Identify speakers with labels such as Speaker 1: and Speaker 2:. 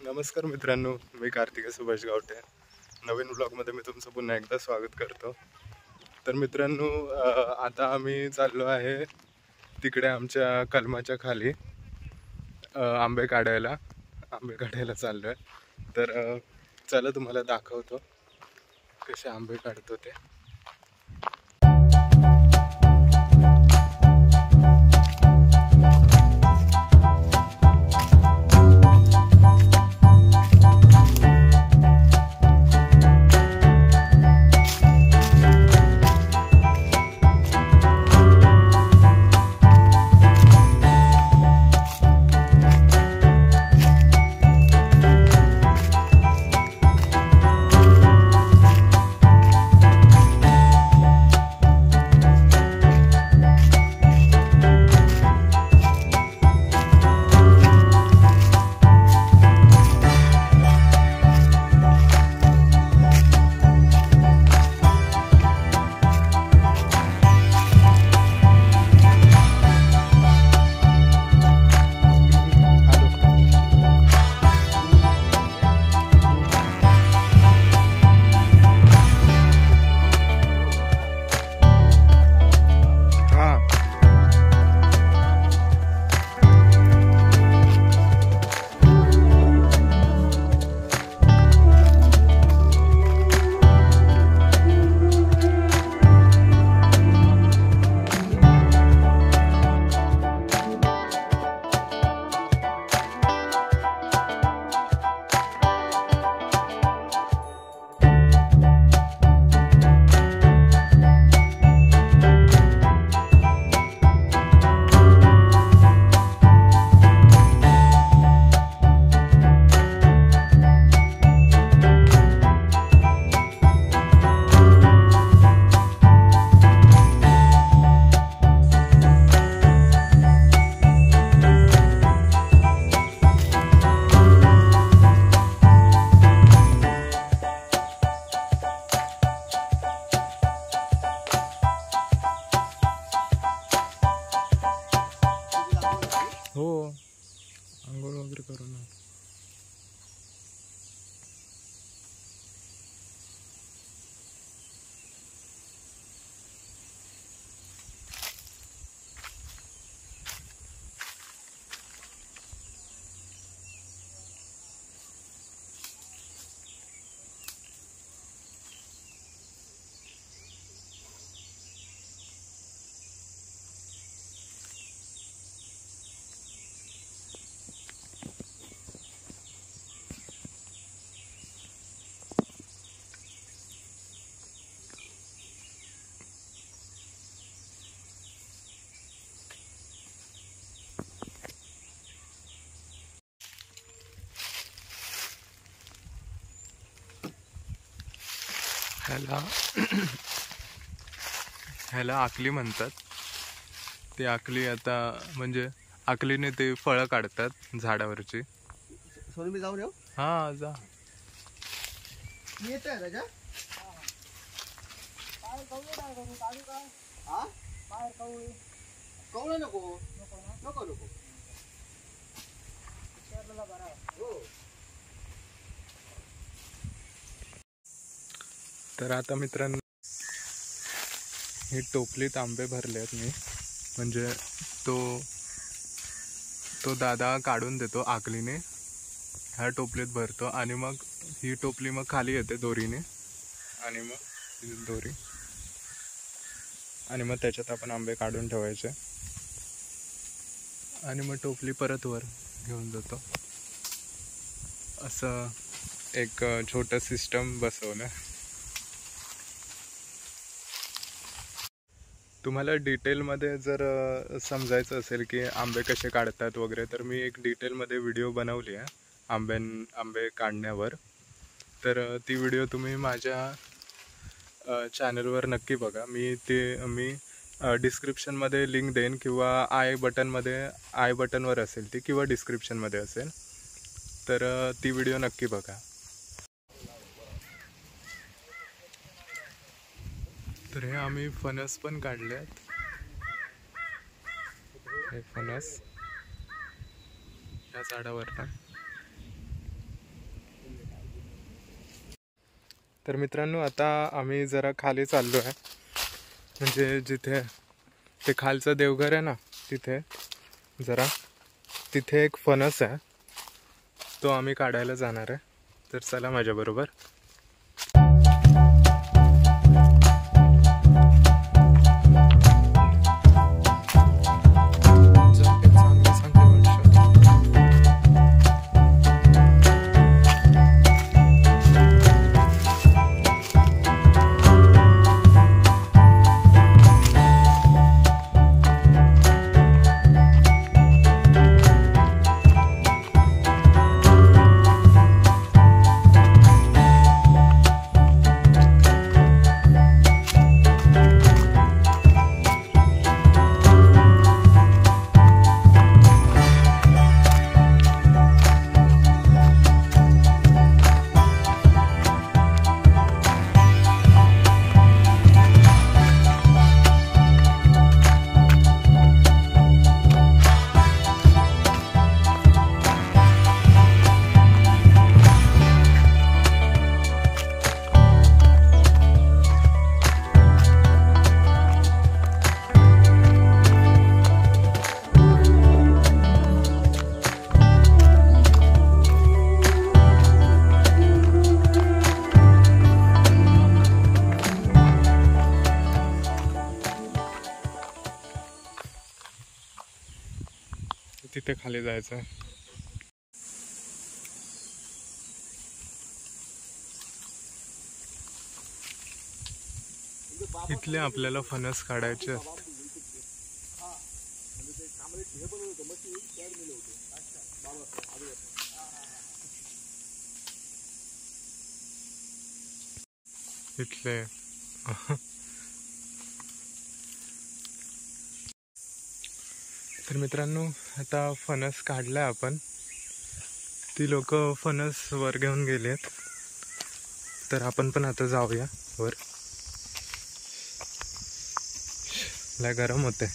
Speaker 1: नमस्कार मित्रांनो, मी कार्तिक सुभाष गावटे. नवीन ब्लॉगमध्ये मी तुमचं पुन्हा एकदा स्वागत करतो. तर मित्रांनो, आता आम्ही चाललो आहे तिकडे आमच्या कलमाच्या खाली आंबे काढायला चाललो आहे. तर चला तुम्हाला दाखवतो कसे आंबे काढतो ते. हो, आंघोळ वगैरे करू ना. ह्याला आकली म्हणतात. ते आकली आता म्हणजे आकलीने ते फळं काढतात झाडावरची.
Speaker 2: मी जाऊन येऊ.
Speaker 1: हा जा.
Speaker 2: येत आहे राजा. कवळं नको नको नको.
Speaker 1: तर आता मित्रांनो, ही टोपलीत आंबे भरले आहेत मी. म्हणजे तो दादा काढून देतो आकलीने, ह्या टोपलीत भरतो आणि मग ही टोपली मग खाली येते दोरीने आणि मग दोरी आणि मग त्याच्यात आपण आंबे काढून ठेवायचे आणि मग टोपली परत वर घेऊन जातो. असं एक छोटं सिस्टम बसवलं. तुम्हाला डिटेलमध्ये जर समजायचं असेल की आंबे कसे काढतात वगैरे, तर मी एक डिटेलमध्ये व्हिडिओ बनवली आहे आंबे काढण्यावर. तर ती व्हिडिओ तुम्ही माझ्या चॅनलवर नक्की बघा. मी डिस्क्रिप्शनमध्ये लिंक देईन किंवा आय बटनवर असेल ती, किंवा डिस्क्रिप्शनमध्ये असेल. तर ती व्हिडिओ नक्की बघा. तर हे आम्ही फणस पण काढले आहेत. हे फणस या झाडावर ना तर मित्रांनो आता आम्ही जरा खाली चाललो आहे, म्हणजे जिथे ते खालचं देवघर आहे ना तिथे तिथे एक फणस आहे, तो आम्ही काढायला जाणार आहे. तर चला माझ्याबरोबर. तिथे खाली जायचं आहे. इथले आपल्याला फणस काढायचे असते. इथले तर मित्रांनो आता फणस काढलाय आपण. ती लोक फणस वर घेऊन गेलेत, तर आपण पण आता जाऊया वर. लय गरम होते.